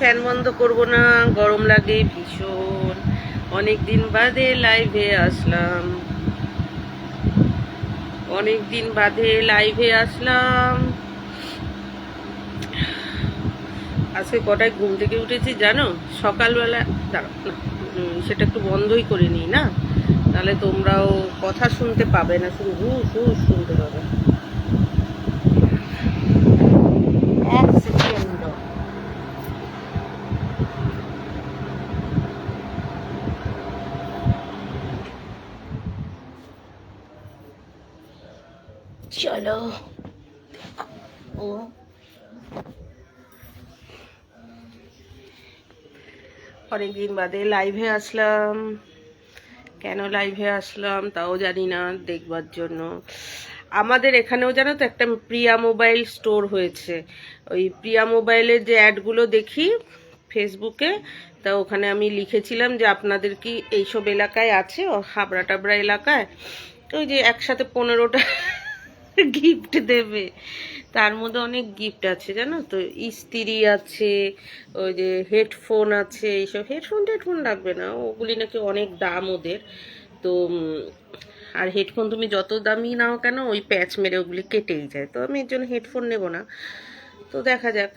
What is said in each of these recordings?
Fan বন্ধ করব না, গরম লাগে ভীষণ। অনেক দিন বাদে লাইভে আসলাম, অনেক দিন বাদে লাইভে আসলাম। আজকে কটায় ঘুম থেকে উঠেছি জানো? সকালবেলা দাঁড়াও না, সেটা একটু বন্ধই করে নিই না, তাহলে তোমরাও কথা শুনতে পাবে না, শুধু হুস হুস শুনতে পাবে। এক সেকেন্ড। চলো ও অনেকদিন বাদে লাইভে আসলাম। কেন লাইভে আসলাম তাও জানি না, দেখবার জন্য। আমাদের এখানেও জানো তো একটা প্রিয়া মোবাইল স্টোর হয়েছে। ওই প্রিয়া মোবাইলের যে অ্যাডগুলো দেখি ফেসবুকে, তা ওখানে আমি লিখেছিলাম যে আপনাদের কি এইসব এলাকায় আছে, ও হাবড়া টাবড়া এলাকায়, ওই যে একসাথে 15টা গিফট দেবে। তার মধ্যে অনেক গিফট আছে জানো তো, ইস্ত্রি আছে, ওই যে হেডফোন আছে। এইসব হেডফোন লাগবে না, ওগুলি নাকি অনেক দাম ওদের। তো আর হেডফোন তুমি যত দামি নাও কেন, ওই প্যাচ মেরে ওগুলি কেটেই যায়। তো আমি এর জন্য হেডফোন নেব না। তো দেখা যাক।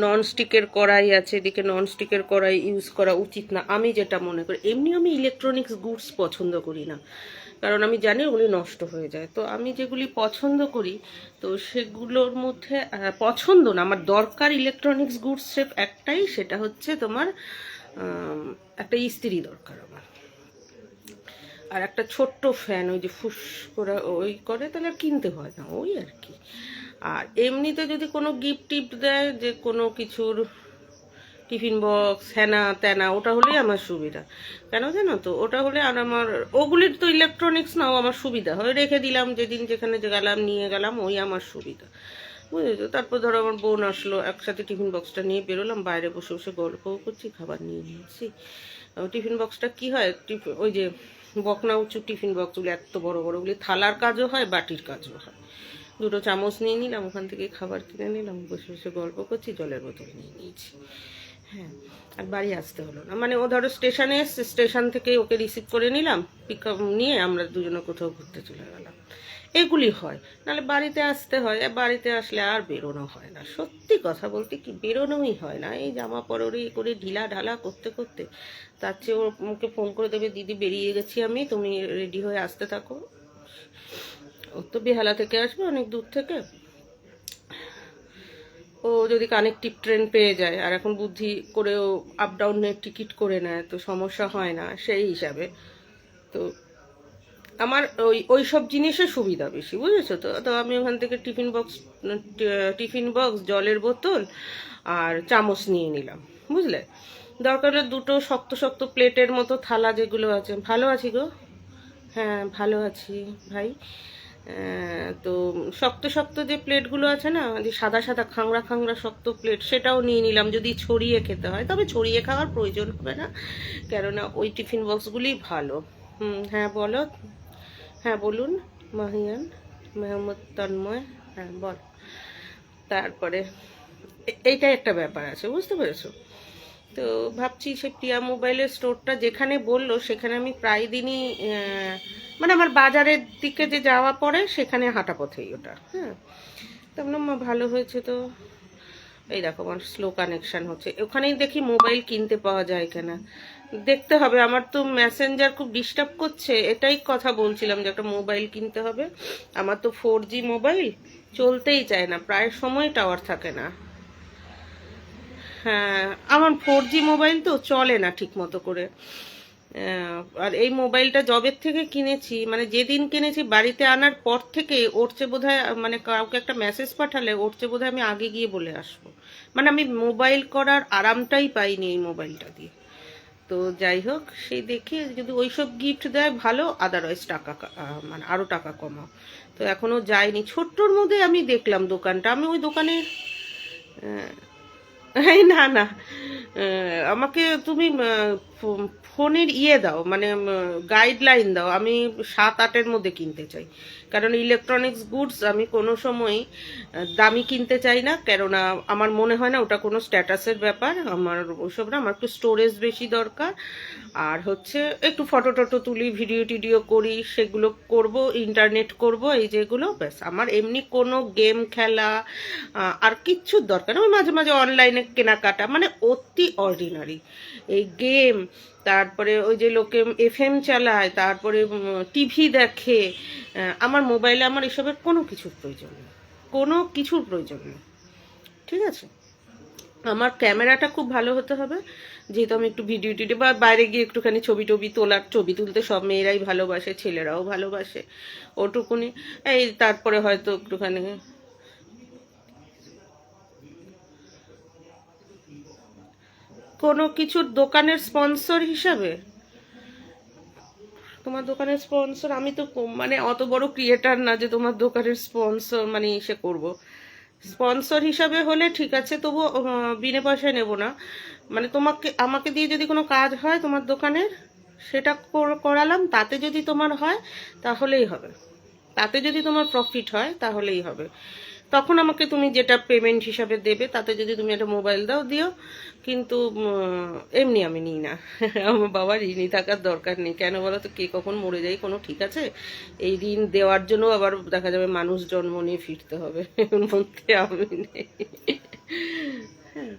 নন স্টিকের কড়াই আছে, এদিকে নন স্টিকের কড়াই ইউজ করা উচিত না আমি যেটা মনে করি। এমনি আমি ইলেকট্রনিক্স গুডস পছন্দ করি না, কারণ আমি জানি ওগুলি নষ্ট হয়ে যায়। তো আমি যেগুলি পছন্দ করি, তো সেগুলোর মধ্যে পছন্দ না, আমার দরকার ইলেকট্রনিক্স গুডস একটাই, সেটা হচ্ছে তোমার একটা ইস্ত্রি দরকার আমার, আর একটা ছোট্ট ফ্যান, ওই যে ফুস করে ওই করে, তাহলে আর কিনতে হয় না, ওই আর কি। আর এমনিতে যদি কোনো গিফট টিফট দেয়, যে কোনো কিছুর টিফিন বক্স হ্যানা ত্যানা, ওটা হলেই আমার সুবিধা। কেন জানো তো, ওটা হলে আর আমার ওগুলির তো ইলেকট্রনিক্স নাও, আমার সুবিধা হয়, রেখে দিলাম, যেদিন যেখানে গেলাম নিয়ে গেলাম, ওই আমার সুবিধা, বুঝেছো। তারপর ধরো আমার বোন আসলো, একসাথে টিফিন বক্সটা নিয়ে বেরোলাম, বাইরে বসে বসে গল্পও করছি, খাবার নিয়ে নিয়েছি। টিফিন বক্সটা কি হয়, ওই যে বকনা উঁচু টিফিন বক্সগুলি এত বড় বড়গুলি, থালার কাজও হয় বাটির কাজও হয়। দুটো চামচ নিয়ে নিলাম, ওখান থেকে খাবার কিনে নিলাম, বসে বসে গল্প করছি, জলের বোতল নিয়ে নিয়েছি। হ্যাঁ, আর বাড়ি আসতে হলো না। মানে ও ধরো স্টেশনে এসছে, স্টেশন থেকে ওকে রিসিভ করে নিলাম, পিক আপ নিয়ে আমরা দুজনে কোথাও ঘুরতে চলে গেলাম, এগুলি হয়। নাহলে বাড়িতে আসতে হয়, আর বাড়িতে আসলে আর বেরোনো হয় না। সত্যি কথা বলতে কি, বেরোনোই হয় না, এই জামা পরোরি করে ঢিলা ঢালা করতে করতে। তার চেয়ে ওকে ফোন করে দেবে, দিদি বেরিয়ে গেছি আমি, তুমি রেডি হয়ে আসতে থাকো। ও তো বেহালা থেকে আসবে, অনেক দূর থেকে। ও যদি কানেকটিভ ট্রেন পেয়ে যায়, আর এখন বুদ্ধি করেও আপ ডাউনের টিকিট করে নেয়, তো সমস্যা হয় না সেই হিসাবে। তো আমার ওই সব জিনিসের সুবিধা বেশি, বুঝেছো তো। তো আমি ওখান থেকে টিফিন বক্স, জলের বোতল আর চামচ নিয়ে নিলাম, বুঝলে। দরকার হলে দুটো শক্ত শক্ত প্লেটের মতো থালা যেগুলো আছে। ভালো আছি গো, হ্যাঁ ভালো আছি ভাই। তো শক্ত শক্ত যে প্লেটগুলো আছে না, যে সাদা সাদা খাংরা খাংরা শক্ত প্লেট, সেটাও নিয়ে নিলাম, যদি ছড়িয়ে খেতে হয়। তবে ছড়িয়ে খাওয়ার প্রয়োজন হবে না, কেননা ওই টিফিন বক্সগুলি ভালো। হ্যাঁ বলো, হ্যাঁ বলুন। মাহিয়ান মেহমদ তন্ময়, হ্যাঁ বল। তারপরে এইটা একটা ব্যাপার আছে, বুঝতে পেরেছো। তো ভাবছি সে প্রিয়া মোবাইলের স্টোরটা যেখানে বললো, সেখানে আমি প্রায় দিনই মানে আমার বাজারের দিকে যে যাওয়া পড়ে, সেখানে হাঁটা পথেই ওটা। হ্যাঁ, তো মা ভালো হয়েছে। তো এই দেখো আমার স্লো কানেকশন হচ্ছে, ওখানেই দেখি মোবাইল কিনতে পাওয়া যায় কিনা, দেখতে হবে। আমার তো মেসেঞ্জার খুব ডিস্টার্ব করছে, এটাই কথা বলছিলাম যে একটা মোবাইল কিনতে হবে। আমার তো 4G মোবাইল, চলতেই চায় না, প্রায় সময় টাওয়ার থাকে না। হ্যাঁ, আমার 4G মোবাইল তো চলে না ঠিক মতো করে। আর এই মোবাইলটা জবের থেকে কিনেছি, মানে যেদিন কিনেছি বাড়িতে আনার পর থেকে ওরছে বোধহয়, মানে কাউকে একটা মেসেজ পাঠালে ওরছে বোধহয় আমি আগে গিয়ে বলে আসবো। মানে আমি মোবাইল করার আরামটাই পাইনি এই মোবাইলটা দিয়ে। তো যাই হোক, সেই দেখে যদি ওইসব গিফট দেয় ভালো, আদারওয়াইজ টাকা মানে আরও টাকা কমাও। তো এখনও যাইনি, ছোট্টর মধ্যে আমি দেখলাম দোকানটা, আমি ওই দোকানে না না, আমাকে তুমি ফোনের দাও, মানে গাইডলাইন দাও, আমি 7-8-এর মধ্যে কিনতে চাই। কারণ ইলেকট্রনিক্স গুডস আমি কোনো সময় দামি কিনতে চাই না, কেননা আমার মনে হয় না ওটা কোনো স্ট্যাটাসের ব্যাপার। আমার ওইসব না, আমার একটু স্টোরেজ বেশি দরকার। আর হচ্ছে একটু ফটো টটো তুলি, ভিডিও টিডিও করি, সেগুলো করব, ইন্টারনেট করব, এই যেগুলো ব্যাস। আমার এমনি কোনো গেম খেলা আর কিচ্ছুর দরকার না। আমি মাঝে মাঝে অনলাইনে কেনাকাটা, মানে অতি অর্ডিনারি। এই গেম, তারপরে ওই যে লোকে FM চালায়, তারপরে টিভি দেখে, আমার মোবাইলে আমার এসবের কোনো কিছুর প্রয়োজন নেই, কোনো কিছুর প্রয়োজন নেই, ঠিক আছে? আমার ক্যামেরাটা খুব ভালো হতে হবে, যেহেতু আমি একটু ভিডিও টিডিও বা বাইরে গিয়ে একটুখানি ছবি টবি তোলার, ছবি তুলতে সব মেয়েরাই ভালোবাসে, ছেলেরাও ভালোবাসে, ওটুকুনি। এই তারপরে হয়তো একটুখানি কোনো কিছুর দোকানের স্পন্সর হিসাবে, তোমার দোকানের স্পন্সর আমি তো মানে অত বড় ক্রিয়েটার না যে তোমার দোকানের স্পন্সর মানে ইসে করব। স্পন্সর হিসাবে হলে ঠিক আছে, তবু বিনা পয়সায় নেব না। মানে আমাকে দিয়ে যদি কোনো কাজ হয় তোমার দোকানের, সেটা করালাম, তাতে যদি তোমার হয় তাহলেই হবে, তাতে যদি তোমার প্রফিট হয় তাহলেই হবে। তখন আমাকে তুমি যেটা পেমেন্ট হিসাবে দেবে, তাতে যদি তুমি একটা মোবাইল দাও দিও, কিন্তু এমনি আমি নিই না। আমার বাবার ঋণই থাকার দরকার নেই। কেন বলো তো, কে কখন মরে যাই কোনো ঠিক আছে? এই ঋণ দেওয়ার জন্য আবার দেখা যাবে মানুষ জন্ম নিয়ে ফিরতে হবে, এর মধ্যে আমি নেই। হ্যাঁ,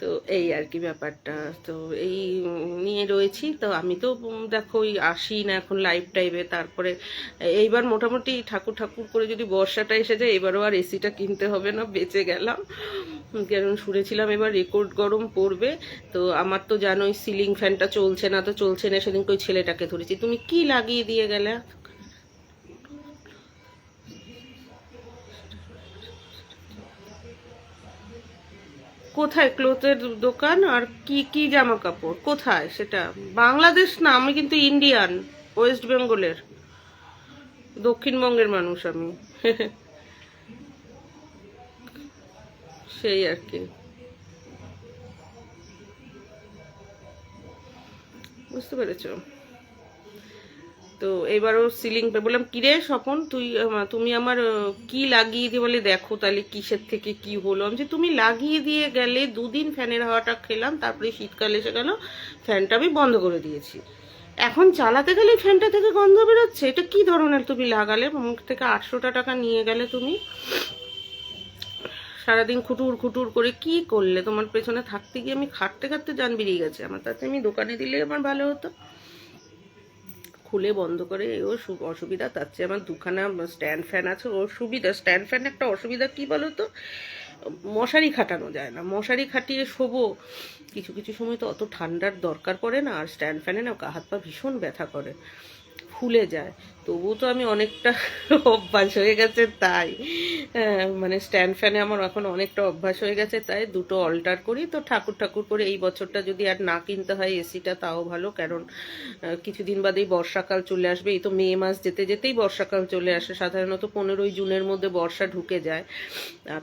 তো এই আর কি ব্যাপারটা। তো এই নিয়ে রয়েছি। তো আমি তো দেখো ওই আসি না এখন লাইভ টাইভে। তারপরে এইবার মোটামুটি ঠাকুর ঠাকুর করে যদি বর্ষাটা এসে যায়, এবারও আর এসিটা কিনতে হবে না, বেঁচে গেলাম। কারণ শুনেছিলাম এবার রেকর্ড গরম পড়বে। তো আমার তো জানোই সিলিং ফ্যানটা চলছে না, তো চলছে না, সেদিনকে ওই ছেলেটাকে ধরেছি, তুমি কি লাগিয়ে দিয়ে গেলে। কোথায় ক্লোথের দোকান? আর কি কি জামা কাপড় কোথায় সেটা? বাংলাদেশ না, আমি কিন্তু ইন্ডিয়ান, ওয়েস্ট বেঙ্গলের, দক্ষিণবঙ্গের মানুষ আমি। সেই আর কি, বুঝতে পেরেছো? তো এবারও সিলিং বললাম, কিরে স্বপন তুমি আমার কি লাগিয়ে দিয়ে বলে, দেখো তাহলে কিসের থেকে কি হলো। আমি যে তুমি লাগিয়ে দিয়ে গেলে, 2 দিন ফ্যানের হাওয়াটা খেলাম, তারপরে শীতকাল এসে গেল, ফ্যানটা আমি বন্ধ করে দিয়েছি। এখন চালাতে গেলে ফ্যানটা থেকে গন্ধ বেরোচ্ছে। এটা কি ধরনের তুমি লাগালে? মুখ থেকে 800টা টাকা নিয়ে গেলে তুমি, সারাদিন খুটুর খুটুর করে কি করলে? তোমার পেছনে থাকতে গিয়ে আমি খাটতে খাটতে জান বেরিয়ে গেছে আমার। তাতে আমি দোকানে দিলে আমার ভালো হতো, খুলে বন্ধ করে। ও অসুবিধা, তার চেয়ে আমার 2খানা স্ট্যান্ড ফ্যান আছে, ওর সুবিধা। স্ট্যান্ড ফ্যান একটা অসুবিধা কি বলো তো, মশারি খাটানো যায় না। মশারি খাটিয়ে শোবো, কিছু কিছু সময় তো অত ঠান্ডার দরকার পড়ে না। আর স্ট্যান্ড ফ্যানে না হাত পা ভীষণ ব্যথা করে, ফুলে যায়। তবু তো আমি অনেকটা অভ্যাস হয়ে গেছে তাই, মানে স্ট্যান্ড ফ্যানে আমার এখন অনেকটা অভ্যাস হয়ে গেছে, তাই 2টো অল্টার করি। তো ঠাকুর ঠাকুর করে এই বছরটা যদি আর না কিনতে হয় এসিটা, তাও ভালো। কারণ কিছুদিন বাদেই বর্ষাকাল চলে আসবে। এই তো মে মাস যেতে যেতেই বর্ষাকাল চলে আসে। সাধারণত 15ই জুনের মধ্যে বর্ষা ঢুকে যায়,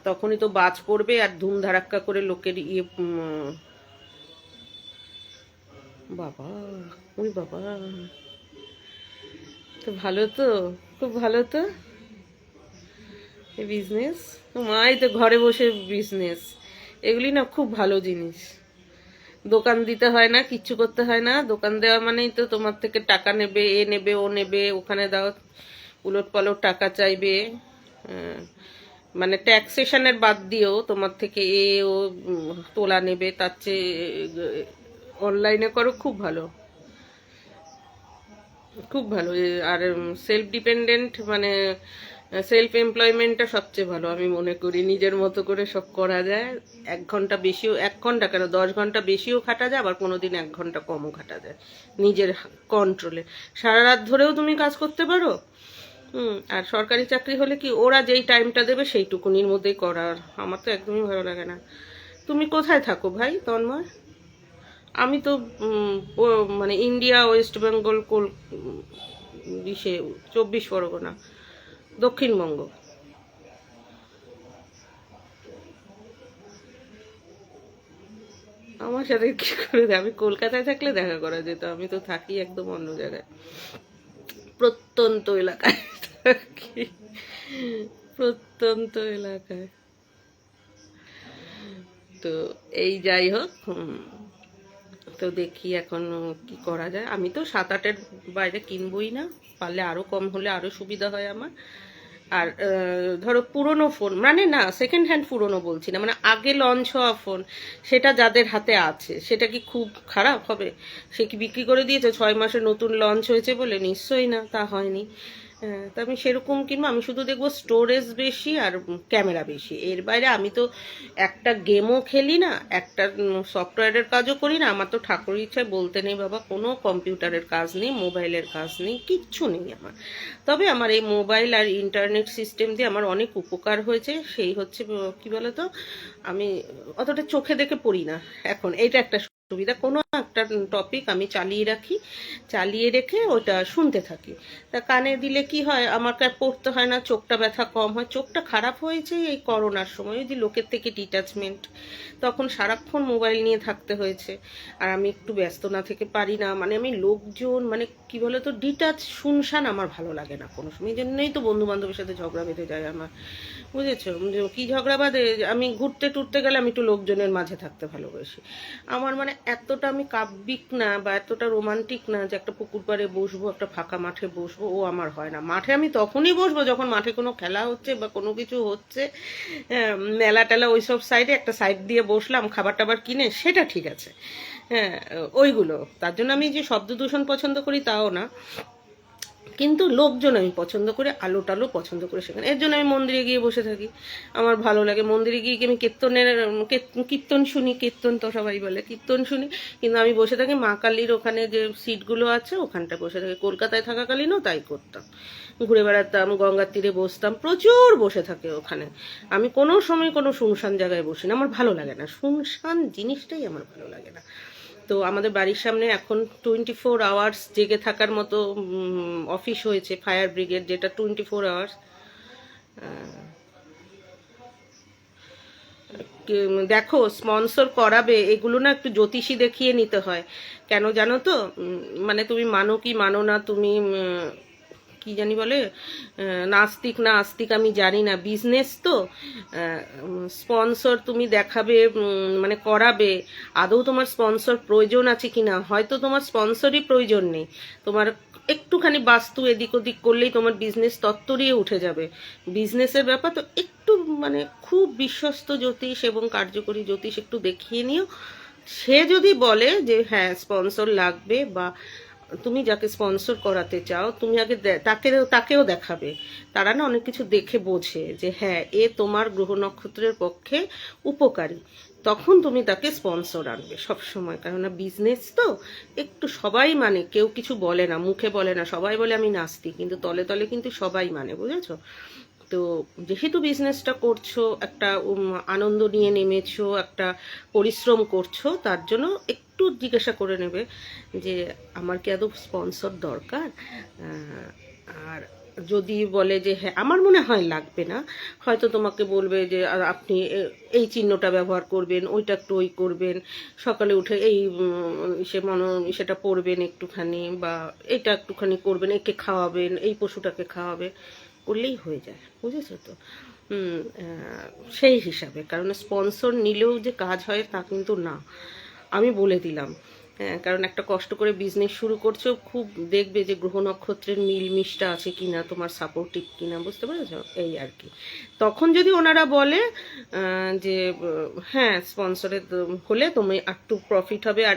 তখনই তো বাজ পড়বে আর ধুমধারাক্কা করে লোকের বাবা, ওই বাবা, তো ভালো, তো খুব ভালো। তো এই বিজনেস, মাই তো ঘরে বসে বিজনেস, এগুলি না খুব ভালো জিনিস। দোকান দিতে হয় না, কিচ্ছু করতে হয় না। দোকান দেওয়া মানেই তো তোমার থেকে টাকা নেবে, এ নেবে, ও নেবে, ওখানে দাও, উলট পালট টাকা চাইবে। মানে ট্যাক্সেশনের বাদ দিয়েও তোমার থেকে ও তোলা নেবে। তার চেয়ে অনলাইনে করো, খুব ভালো, খুব ভালো। আর সেলফ ডিপেন্ডেন্ট, মানে সেলফ এমপ্লয়মেন্টটা সবচেয়ে ভালো আমি মনে করি। নিজের মতো করে সব করা যায়। 1 ঘন্টা বেশিও, 1 ঘন্টা কেন 10 ঘন্টা বেশিও খাটা যায়, আবার কোনোদিন 1 ঘন্টা কমও খাটা যায়, নিজের কন্ট্রোলে। সারা রাত ধরেও তুমি কাজ করতে পারো। আর সরকারি চাকরি হলে কি, ওরা যেই টাইমটা দেবে সেইটুকুনির মধ্যেই করার। আমার তো একদমই ভালো লাগে না। তুমি কোথায় থাকো ভাই তন্ময়? আমি তো মানে ইন্ডিয়া, ওয়েস্ট বেঙ্গল, ইসে 24 পরগনা, দক্ষিণবঙ্গ। আমার সাথে কি করে আমি কলকাতায় থাকলে দেখা করা যেত, আমি তো থাকি একদম অন্য জায়গায়, প্রত্যন্ত এলাকায় থাকি, প্রত্যন্ত এলাকায়। তো এই যাই হোক, তো দেখি এখন কি করা যায়। আমি তো 7-8-এর বাইরে কিনবই না, পারলে আরো কম হলে আরো সুবিধা হয় আমার। আর ধরো পুরনো ফোন, মানে না সেকেন্ড হ্যান্ড পুরনো বলছি না, মানে আগে লঞ্চ হওয়া ফোন, সেটা যাদের হাতে আছে সেটা কি খুব খারাপ হবে? সে কি বিক্রি করে দিয়েছে 6 মাসে নতুন লঞ্চ হয়েছে বলে? নিশ্চয়ই না, তা হয়নি। তো আমি সেরকম কিনবো, আমি শুধু দেখবো স্টোরেজ বেশি আর ক্যামেরা বেশি, এর বাইরে আমি তো একটা গেমও খেলি না, একটা সফটওয়্যারের কাজও করি না। আমার তো ঠাকুর ইচ্ছায় বলতে নেই বাবা, কোনো কম্পিউটারের কাজ নেই, মোবাইলের কাজ নেই, কিচ্ছু নেই আমার। তবে আমার এই মোবাইল আর ইন্টারনেট সিস্টেম দিয়ে আমার অনেক উপকার হয়েছে, সেই হচ্ছে কি বলতো, আমি অতটা চোখে দেখে পড়ি না এখন, এটা একটা সুবিধা। কোনো একটা টপিক আমি চালিয়ে রাখি, চালিয়ে রেখে ওটা শুনতে থাকি। তা কানে দিলে কি হয়, আমাকে আর পড়তে হয় না, চোখটা ব্যথা কম হয়। চোখটা খারাপ হয়েছে এই করোনার সময়, যে লোকের থেকে ডিটাচমেন্ট, তখন সারাক্ষণ মোবাইল নিয়ে থাকতে হয়েছে। আর আমি একটু ব্যস্ত না থেকে পারি না, মানে আমি লোকজন, মানে কি বলতো, ডিটাচ, শুনশান আমার ভালো লাগে না কোনো সময়। এই জন্যই তো বন্ধু বান্ধবের সাথে ঝগড়া বেঁধে যায় আমার, বুঝেছো? কি ঝগড়া বাঁধে, আমি ঘুরতে টুরতে গেলে আমি একটু লোকজনের মাঝে থাকতে ভালোবাসি। আমার মানে এতটা আমি কাব্যিক না বা এতটা রোমান্টিক না যে একটা পুকুর পাড়ে বসবো, একটা ফাঁকা মাঠে বসবো, ও আমার হয় না। মাঠে আমি তখনই বসবো যখন মাঠে কোনো খেলা হচ্ছে বা কোনো কিছু হচ্ছে, মেলা টেলা ওইসব সাইডে একটা সাইড দিয়ে বসলাম খাবার টাবার কিনে, সেটা ঠিক আছে। হ্যাঁ, ওইগুলো, তার জন্য আমি যে শব্দ দূষণ পছন্দ করি তাও না, কিন্তু লোকজন আমি পছন্দ করে, আলো টালো পছন্দ করে সেখানে। এর জন্য আমি মন্দিরে গিয়ে বসে থাকি, আমার ভালো লাগে। মন্দিরে গিয়ে আমি কীর্তন শুনি, কীর্তন তো সবাই বলে, কীর্তন শুনি, কিন্তু আমি বসে থাকি মা কালীর ওখানে যে সিটগুলো আছে ওখানটায় বসে থাকি। কলকাতায় থাকাকালীনও তাই করতাম, ঘুরে বেড়াতাম, গঙ্গার তীরে বসতাম, প্রচুর বসে থাকে ওখানে। আমি কোনো সময় কোনো শুনশান জায়গায় বসি না, আমার ভালো লাগে না, শুনশান জিনিসটাই আমার ভালো লাগে না। তো আমাদের বাড়ির সামনে এখন 24 আওয়ার্স জেগে থাকার মতো অফিস হয়েছে, ফায়ার ব্রিগেড, যেটা 24 আওয়ার্স। দেখো, স্পন্সর করাবে এগুলো না একটু জ্যোতিষী দেখিয়ে নিতে হয়। কেন জানো তো, মানে তুমি মানো কি মানো না, তুমি কি জানি বলে, নাস্তিক না আস্তিক আমি জানি না, বিজনেস তো, স্পন্সর তুমি দেখাবে, মানে করাবে, আদৌ তোমার স্পন্সর প্রয়োজন আছে কিনা? হয়তো তোমার স্পন্সরই প্রয়োজন নেই, তোমার একটুখানি বাস্তু এদিক ওদিক করলেই তোমার বিজনেস তত্তরিয়ে উঠে যাবে। বিজনেসের ব্যাপার তো একটু, মানে খুব বিশ্বস্ত জ্যোতিষ এবং কার্যকরী জ্যোতিষ একটু দেখিয়ে নিও। সে যদি বলে যে হ্যাঁ স্পন্সর লাগবে, বা তুমি যাকে স্পন্সর করাতে চাও তুমি আগে তাকেও দেখাবে। তারা না অনেক কিছু দেখে বোঝে যে হ্যাঁ এ তোমার গ্রহ নক্ষত্রের পক্ষে উপকারী, তখন তুমি তাকে স্পন্সর আনবে সব সময়। কেননা বিজনেস তো একটু সবাই মানে, কেউ কিছু বলে না, মুখে বলে না, সবাই বলে আমি নাস্তিক, কিন্তু তলে তলে কিন্তু সবাই মানে, বুঝেছো? তো যেহেতু বিজনেসটা করছো, একটা আনন্দ নিয়ে নেমেছো, একটা পরিশ্রম করছো, তার জন্য একটু জিজ্ঞাসা করে নেবে যে আমার কি আদৌ স্পন্সর দরকার। আর যদি বলে যে হ্যাঁ আমার মনে হয় লাগবে না, হয়তো তোমাকে বলবে যে আপনি এই চিহ্নটা ব্যবহার করবেন, ওইটা একটু ওই করবেন, সকালে উঠে এই সেটা পড়বেন একটুখানি, বা এটা একটুখানি করবেন, একে খাওয়াবেন, এই পশুটাকে খাওয়াবে, করলেই হয়ে যায়, বুঝেছো তো? সেই হিসাবে, কারণ স্পন্সর নিলেও যে কাজ হয় তা কিন্তু না, আমি বলে দিলাম। হ্যাঁ, কারণ একটা কষ্ট করে বিজনেস শুরু করছো, খুব দেখবে যে গ্রহ নক্ষত্রের মিলমিশটা আছে কিনা, তোমার সাপোর্টিভ কিনা, বুঝতে পেরেছো? এই আর কি। তখন যদি ওনারা বলে যে হ্যাঁ স্পন্সরে হলে তুমি একটু প্রফিট হবে, আর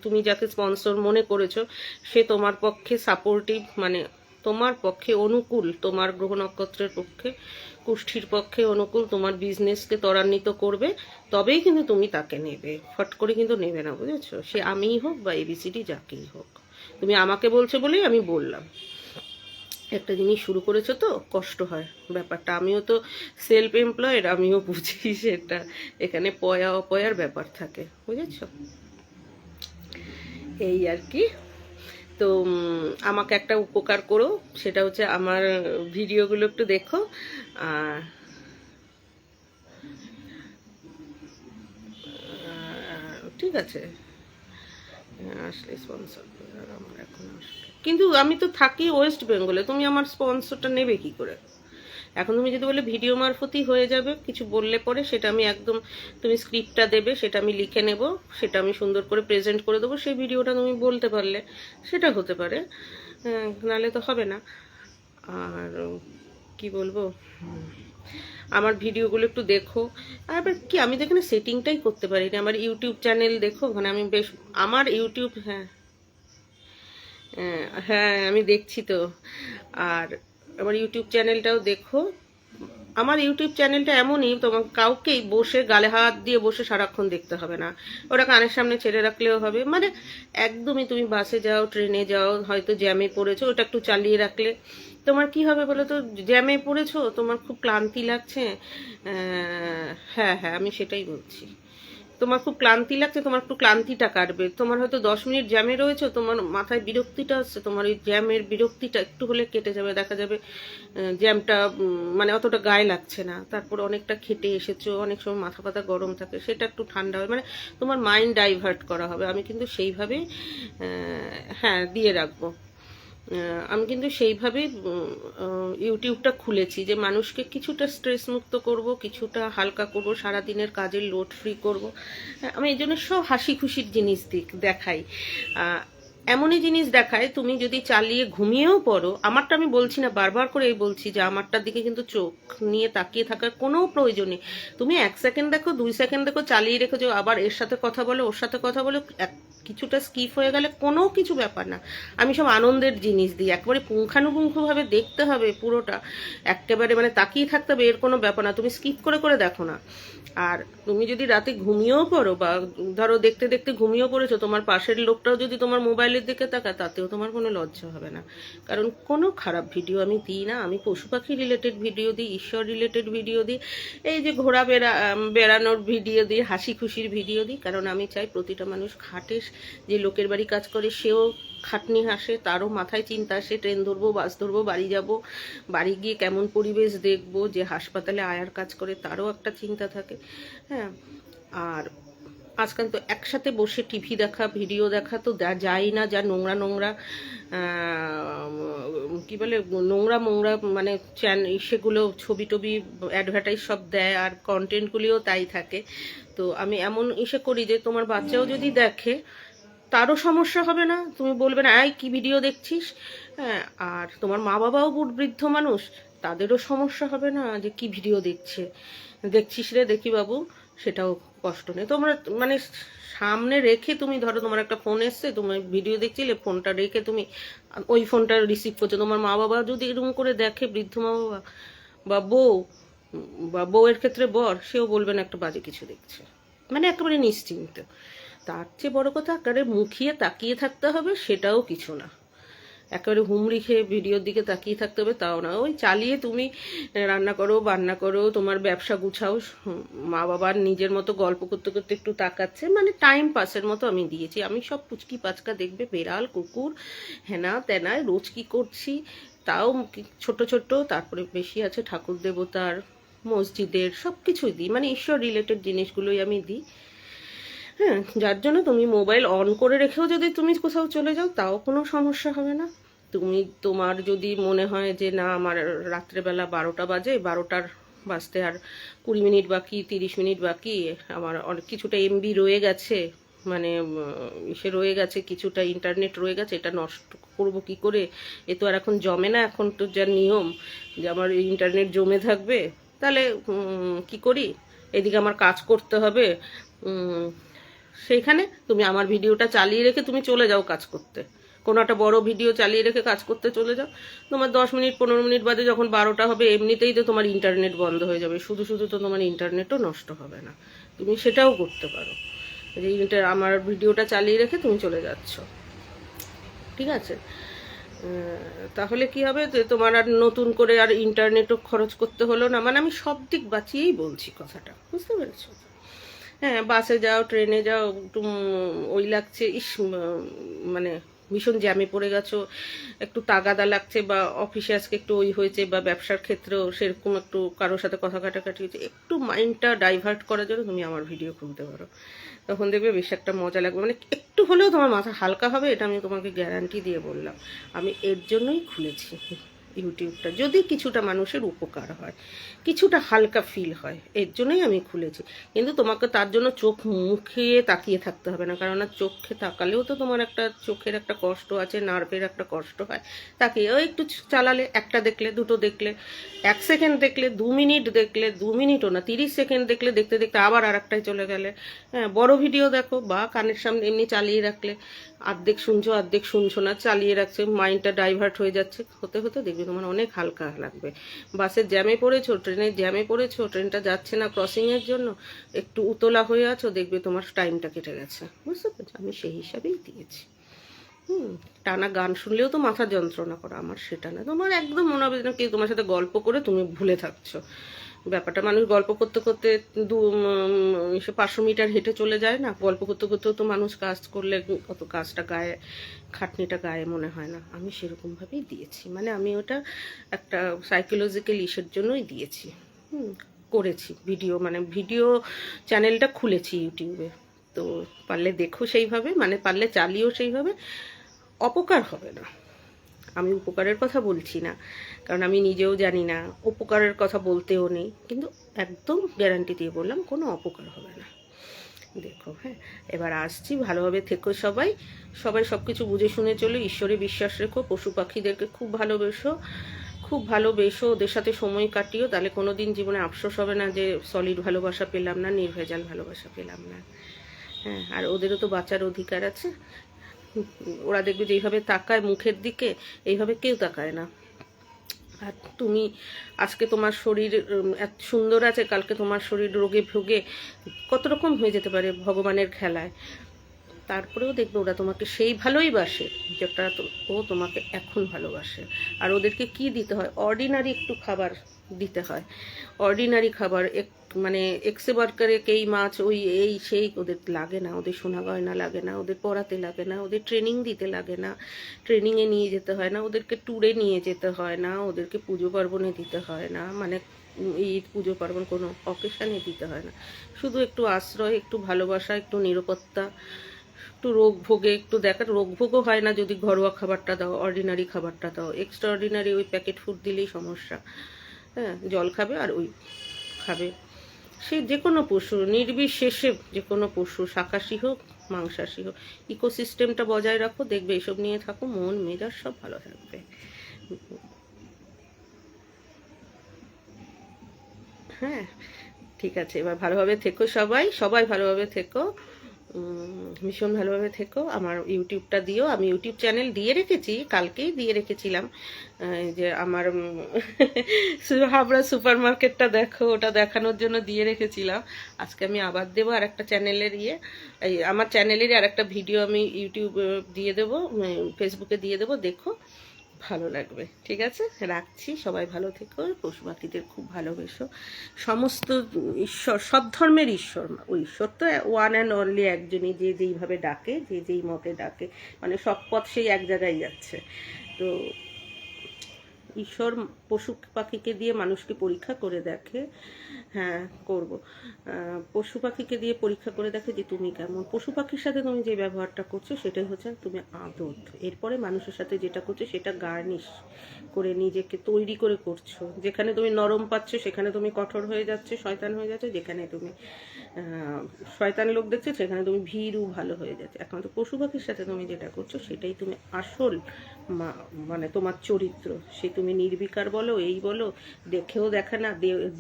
তুমি যাকে স্পন্সর মনে করেছো সে তোমার পক্ষে সাপোর্টিভ, মানে তোমার পক্ষে অনুকূল, তোমার গ্রহ নক্ষত্রের পক্ষে, কুষ্ঠির পক্ষে অনুকূল, তোমার বিজনেসকে ত্বরান্বিত করবে, তবেই কিন্তু তুমি তাকে নেবে, ফট করে কিন্তু নেবে না, বুঝেছো? সে আমিই হোক বা এবিসিডি যাকেই হোক। তুমি আমাকে বলছো বলেই আমি বললাম। একটা জিনিস শুরু করেছো তো কষ্ট হয় ব্যাপারটা, আমিও তো সেলফ এমপ্লয়েড, আমিও বুঝি সেটা, এখানে পয়া অপয়ার ব্যাপার থাকে, বুঝেছো? এই আর কি। তো আমাকে একটা উপকার করো, সেটা হচ্ছে আমার ভিডিওগুলো একটু দেখো, আর ঠিক আছে, আসলে স্পন্সর আমার এখন আসবে, কিন্তু আমি তো থাকি ওয়েস্ট বেঙ্গলে, তুমি আমার স্পন্সরটা নেবে কি করে? এখন তুমি যদি বলে ভিডিও মারফতই হয়ে যাবে, কিছু বললে পরে সেটা আমি একদম, তুমি স্ক্রিপ্টটা দেবে, সেটা আমি লিখে নেব, সেটা আমি সুন্দর করে প্রেজেন্ট করে দেবো, সেই ভিডিওটা তুমি বলতে পারলে সেটা হতে পারে, নাহলে তো হবে না। আর কি বলবো, আমার ভিডিওগুলো একটু দেখো। আর আবার কি, আমি তো এখানে সেটিংটাই করতে পারি না। আমার ইউটিউব চ্যানেল দেখো, ওখানে আমি বেশ, আমার ইউটিউব, হ্যাঁ হ্যাঁ আমি দেখছি তো। আর আমার ইউটিউব চ্যানেলটাও দেখো। আমার ইউটিউব চ্যানেলটা এমনই, তোমার কাউকেই বসে গালে হাত দিয়ে বসে সারাক্ষণ দেখতে হবে না, ওটা কানের সামনে ছেড়ে রাখলেও হবে। মানে একদমই তুমি বাসে যাও, ট্রেনে যাও, হয়তো জ্যামে পড়েছো, ওটা একটু চালিয়ে রাখলে তোমার কি হবে বলো তো? জ্যামে পড়েছো, তোমার খুব ক্লান্তি লাগছে, হ্যাঁ হ্যাঁ আমি সেটাই বলছি, তোমার খুব ক্লান্তি লাগছে, তোমার একটু ক্লান্তিটা কাটবে। তোমার হয়তো 10 মিনিট জ্যামে রয়েছে, তোমার মাথায় বিরক্তিটা আসছে, তোমার ওই জ্যামের বিরক্তিটা একটু হলে কেটে যাবে, দেখা যাবে জ্যামটা মানে অতটা গায়ে লাগছে না। তারপর অনেকটা খেটে এসেছো, অনেক সময় মাথা পাতা গরম থাকে, সেটা একটু ঠান্ডা হবে, মানে তোমার মাইন্ড ডাইভার্ট করা হবে। আমি কিন্তু সেইভাবেই হ্যাঁ দিয়ে রাখবো। আমি কিন্তু সেইভাবেই ইউটিউবটা খুলেছি, যে মানুষকে কিছুটা স্ট্রেস মুক্ত করব, কিছুটা হালকা করব, সারাদিনের কাজের লোড ফ্রি করব। আমি এই জন্য সব হাসি খুশির জিনিস দেখাই, এমনই জিনিস দেখায়, তুমি যদি চালিয়ে ঘুমিয়েও পড়ো, আমারটা আমি বলছি না, বারবার করে এই বলছি যে আমারটার দিকে কিন্তু চোখ নিয়ে তাকিয়ে থাকার কোনো প্রয়োজন নেই। তুমি 1 সেকেন্ড দেখো, 2 সেকেন্ড দেখো, চালিয়ে রেখেছো, আবার এর সাথে কথা বলো, ওর সাথে কথা বলো, কিছুটা স্কিপ হয়ে গেলে কোনো কিছু ব্যাপার না। আমি সব আনন্দের জিনিস দিই, একবারে পুঙ্খানুপুঙ্খভাবে দেখতে হবে পুরোটা, একেবারে মানে তাকিয়ে থাকতে হবে এর কোনো ব্যাপার না, তুমি স্কিপ করে করে দেখো না। আর তুমি যদি রাতে ঘুমিয়েও পড়ো, বা ধরো দেখতে দেখতে ঘুমিয়েও পড়েছো, তোমার পাশের লোকটাও যদি তোমার মোবাইলের দিকে তাকায়, তাতেও তোমার কোনো লজ্জা হবে না। কারণ কোনো খারাপ ভিডিও আমি দিই না, আমি পশু পাখি রিলেটেড ভিডিও দিই, ঈশ্বর রিলেটেড ভিডিও দিই, এই যে ঘোরা বেড়ানোর ভিডিও দিই, হাসি খুশির ভিডিও দিই। কারণ আমি চাই প্রতিটা মানুষ খাটে, যে লোকের বাড়ি কাজ করে সেও খাটনি হাসে, তারও মাথায় চিন্তা আসে, ট্রেন ধরবো, বাস ধরবো, বাড়ি যাব, বাড়ি গিয়ে কেমন পরিবেশ দেখবো, যে হাসপাতালে আয়ার কাজ করে তারও একটা চিন্তা থাকে। হ্যাঁ, আর আজকাল তো একসাথে বসে টিভি দেখা, ভিডিও দেখা তো যায় না, যা নোংরা নোংরা কি বলে, নোংরা মোংরা মানে সেগুলো ছবি টবি অ্যাডভার্টাইজ সব দেয়, আর কন্টেন্টগুলিও তাই থাকে। তো আমি এমন ইসে করি যে তোমার বাচ্চাও যদি দেখে তারও সমস্যা হবে না, তুমি বলবে না এই কি ভিডিও দেখছিস। হ্যাঁ, আর তোমার মা বাবাও বৃদ্ধ মানুষ, তাদেরও সমস্যা হবে না যে কি ভিডিও দেখছিস রে দেখি বাবু, সেটাও কষ্ট নেই। তোমরা মানে সামনে রেখে, তুমি ধরো তোমার একটা ফোন এসছে, তুমি ভিডিও দেখছিলে, ফোনটা রেখে তুমি ওই ফোনটা রিসিভ করছো, তোমার মা বাবা যদি এরকম করে দেখে, বৃদ্ধ মা বাবা বা বউ, বা বউয়ের ক্ষেত্রে বর, সেও বলবে না একটা বাজে কিছু দেখছে, মানে একেবারে নিশ্চিন্ত। তার চেয়ে বড় কথা, একেবারে মুখিয়ে তাকিয়ে থাকতে হবে, সেটাও কিছু না, একেবারে হুমড়ি খেয়ে ভিডিওর দিকে তাকিয়ে থাকতে হবে তাও না। ওই চালিয়ে তুমি রান্না করো, বান্না করো, তোমার ব্যবসা গুছাও, মা বাবার নিজের মতো গল্প করতে করতে একটু তাকাচ্ছে, মানে টাইম পাসের মতো আমি দিয়েছি। আমি সব পুচকি পাচকা দেখবে, বেড়াল কুকুর হেনা তেনায় রোজ কি করছি, তাও ছোট ছোট, তারপরে বেশি আছে ঠাকুর দেবতার, মসজিদের, সব কিছুই দিই, মানে ঈশ্বর রিলেটেড জিনিসগুলোই আমি দিই। হ্যাঁ, যার জন্য তুমি মোবাইল অন করে রেখেও যদি তুমি কোথাও চলে যাও, তাও কোনো সমস্যা হবে না। তুমি, তোমার যদি মনে হয় যে না আমার রাত্রেবেলা 12টা বাজে, 12টার বাজতে আর 20 মিনিট বাকি, 30 মিনিট বাকি, আমার অনেক কিছুটা এমবি রয়ে গেছে, মানে সে রয়ে গেছে, কিছুটা ইন্টারনেট রয়ে গেছে, এটা নষ্ট করব কি করে, এ তো আর এখন জমে না, এখন তো যা নিয়ম যে আমার ইন্টারনেট জমে থাকবে, তাহলে কি করি, এদিকে আমার কাজ করতে হবে, সেইখানে তুমি আমার ভিডিওটা চালিয়ে রেখে তুমি চলে যাও কাজ করতে, কোনো একটা বড় ভিডিও চালিয়ে রেখে কাজ করতে চলে যাও, তোমার 10 মিনিট 15 মিনিট বাদে যখন 12টা হবে, এমনিতেই তো তোমার ইন্টারনেট বন্ধ হয়ে যাবে, শুধু শুধু তো তোমার ইন্টারনেটও নষ্ট হবে না, তুমি সেটাও করতে পারো, যে আমার ভিডিওটা চালিয়ে রেখে তুমি চলে যাচ্ছ, ঠিক আছে। তাহলে কি হবে, তোমার আর নতুন করে আর ইন্টারনেটও খরচ করতে হলো না, মানে আমি সব দিক বাঁচিয়েই বলছি কথাটা, বুঝতে পেরেছো? হ্যাঁ, বাসে যাও, ট্রেনে যাও, একটু ওই লাগছে, ইস মানে ভীষণ জ্যামে পড়ে গেছো, একটু তাগাদা লাগছে, বা অফিসে আজকে একটু ওই হয়েছে, বা ব্যবসার ক্ষেত্রেও সেরকম একটু কারোর সাথে কথা কাটাকাটি হয়েছে, একটু মাইন্ডটা ডাইভার্ট করার জন্য তুমি আমার ভিডিও খুলতে পারো। তখন দেখবে বেশ একটা মজা লাগবে, মানে একটু হলেও তোমার মাথা হালকা হবে, এটা আমি তোমাকে গ্যারান্টি দিয়ে বললাম। আমি এর জন্যই খুলেছি ইউটিউবটা, যদি কিছুটা মানুষের উপকার হয়, কিছুটা হালকা ফিল হয়, এর জন্যই আমি খুলেছি। কিন্তু তোমাকে তার জন্য চোখ মুখিয়ে তাকিয়ে থাকতে হবে না, কারণ চোখে তাকালেও তো তোমার একটা চোখের একটা কষ্ট আছে, নার্ভের একটা কষ্ট হয়। তাকিয়ে ওই একটু চালালে, একটা দেখলে, দুটো দেখলে, 1 সেকেন্ড দেখলে, 2 মিনিট দেখলে, 2 মিনিটও না, 30 সেকেন্ড দেখলে, দেখতে দেখতে আবার আর একটাই চলে গেলে। হ্যাঁ, বড় ভিডিও দেখো, বা কানের সামনে এমনি চালিয়ে রাখলে, অর্ধেক শুনছো অর্ধেক শুনছো না, চালিয়ে রাখছে, মাইন্ডটা ডাইভার্ট হয়ে যাচ্ছে, হতে হতে দেখবে তোমার অনেক হালকা লাগবে। বাসের জ্যামে পড়েছো, ট্রেনের জ্যামে পড়েছো, ট্রেনটা যাচ্ছে না ক্রসিংয়ের জন্য, একটু উতলা হয়ে আছো, দেখবে তোমার টাইমটা কেটে গেছে। বুঝতে পেরেছো? আমি সেই হিসাবেই দিয়েছি। টানা গান শুনলেও তো মাথা যন্ত্রণা করে, আমার সেটা না। তোমার একদম মনে হবে যেন কেউ তোমার সাথে গল্প করে তুমি ভুলে থাকছো ব্যাপারটা। মানুষ গল্প করতে করতে 500 মিটার হেঁটে চলে যায় না, গল্প করতে করতেও তো মানুষ কাজ করলে কত কাজটা গায়ে, খাটনিটা গায়ে মনে হয় না। আমি সেরকমভাবেই দিয়েছি, মানে আমি ওটা একটা সাইকোলজিক্যাল ইস্যুর জন্যই দিয়েছি, করেছি ভিডিও, মানে ভিডিও চ্যানেলটা খুলেছি ইউটিউবে। তো পারলে দেখো সেইভাবে, মানে পারলে চালিয়েও সেইভাবে, অপকার হবে না। আমি উপকারের কথা বলছি না, কারণ আমি নিজেও জানি না, উপকারের কথা বলতেও নেই, কিন্তু একদম গ্যারান্টি দিয়ে বললাম কোনো অপকার হবে না। দেখো, হ্যাঁ, এবার আসছি, ভালোভাবে থেকো সবাই, সবাই সব কিছু বুঝে শুনে চলো, ঈশ্বরে বিশ্বাস রেখো, পশু পাখিদেরকে খুব ভালোবেসো, খুব ভালোবেসো, ওদের সাথে সময় কাটিও, তাহলে কোনো দিন জীবনে আফসোস হবে না যে সলিড ভালোবাসা পেলাম না, নির্ভেজাল ভালোবাসা পেলাম না। হ্যাঁ, আর ওদেরও তো বাঁচার অধিকার আছে। ওরা দেখবে যে এইভাবে তাকায় মুখের দিকে, এইভাবে কেউ তাকায় না। আর তুমি আজকে তোমার শরীর এত সুন্দর আছে, কালকে তোমার শরীর রোগে ভোগে কত রকম হয়ে যেতে পারে ভগবানের খেলায়। তারপরেও দেখবে ওরা তোমাকে সেই ভালোই বাসে, যেটা ও তোমাকে এখন ভালোবাসে। আর ওদেরকে কি দিতে হয়? অর্ডিনারি একটু খাবার দিতে হয়, অর্ডিনারি খাবার। মানে এক্সে ওয়ার্কারে কেই মাছ ওই এই সেই ওদের লাগে না, ওদের সোনা গয়না লাগে না, ওদের পড়াতে লাগে না, ওদের ট্রেনিং দিতে লাগে না, ট্রেনিংয়ে নিয়ে যেতে হয় না, ওদেরকে ট্যুরে নিয়ে যেতে হয় না, ওদেরকে পুজো পার্বণে দিতে হয় না, মানে ঈদ পুজো পার্বণ কোনো অকেশানে দিতে হয় না। শুধু একটু আশ্রয়, একটু ভালোবাসা, একটু নিরাপত্তা, একটু রোগ ভোগে একটু দেখার, রোগ ভোগও হয় না যদি ঘরোয়া খাবারটা দাও, অর্ডিনারি খাবারটা দাও। এক্সট্রা অর্ডিনারি ওই প্যাকেট ফুড দিলেই সমস্যা। হ্যাঁ, জল খাবে আর ওই খাবে। সে যে কোনো পশু নির্বিশেষে, যে কোনো পশু, শাকাশি হোক মাংসাশী হোক, ইকোসিস্টেমটা বজায় রাখো, দেখবে এসব নিয়ে থাকো, মন মেজাজ সব ভালো থাকবে। হ্যাঁ, ঠিক আছে, এবার ভালোভাবে থেকো সবাই, সবাই ভালোভাবে থেকো, ভীষণ ভালোভাবে থেকো। আমার ইউটিউবটা দিও, আমি ইউটিউব চ্যানেল দিয়ে রেখেছি, কালকেই দিয়ে রেখেছিলাম, যে আমার হাবড়া সুপার মার্কেটটা দেখো, ওটা দেখানোর জন্য দিয়ে রেখেছিলাম। আজকে আমি আবার দেবো আর একটা চ্যানেলের এই আমার চ্যানেলেরই আর একটা ভিডিও আমি ইউটিউবে দিয়ে দেবো, ফেসবুকে দিয়ে দেবো, দেখো, ভালো লাগবে। ঠিক আছে, রাখছি, সবাই ভালো থেকো, পশু পাখিদের খুব ভালোবেসো। সমস্ত ঈশ্বর, সব ধর্মের ঈশ্বর, ওই ঈশ্বর তো ওয়ান অ্যান্ড অনলি একজনই, যে যেইভাবে ডাকে, যে যেই মতে ডাকে, মানে সব পথ সেই এক জায়গায় যাচ্ছে। তো ঈশ্বর পশু পাখিকে দিয়ে মানুষকে পরীক্ষা করে দেখে। হ্যাঁ, করব। পশু পাখিকে দিয়ে পরীক্ষা করে দেখে যে তুমি কেমন। পশু পাখির সাথে তুমি যে ব্যবহারটা করছো সেটাই হচ্ছে তুমি আদত। এরপরে মানুষের সাথে যেটা করছো সেটা গার্নিশ করে নিজেকে তৈরি করে করছো। যেখানে তুমি নরম পাচ্ছ সেখানে তুমি কঠোর হয়ে যাচ্ছে, শয়তান হয়ে যাচ্ছে। যেখানে তুমি শয়তান লোক দেখছো সেখানে তুমি ভীরু ভালো হয়ে যাচ্ছে। এখন তো পশু পাখির সাথে তুমি যেটা করছো সেটাই তুমি আসল মানে তোমার চরিত্র। সে তুমি নির্বিকার বলো, এই বলো, দেখেও দেখা না,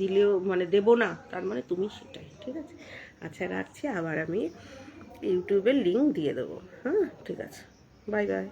দিলেও মানে দেবো না, তার মানে তুমি সেটাই। ঠিক আছে, আচ্ছা রাখছি, আবার আমি ইউটিউবের লিঙ্ক দিয়ে দেবো। হ্যাঁ, ঠিক আছে, বাই বাই।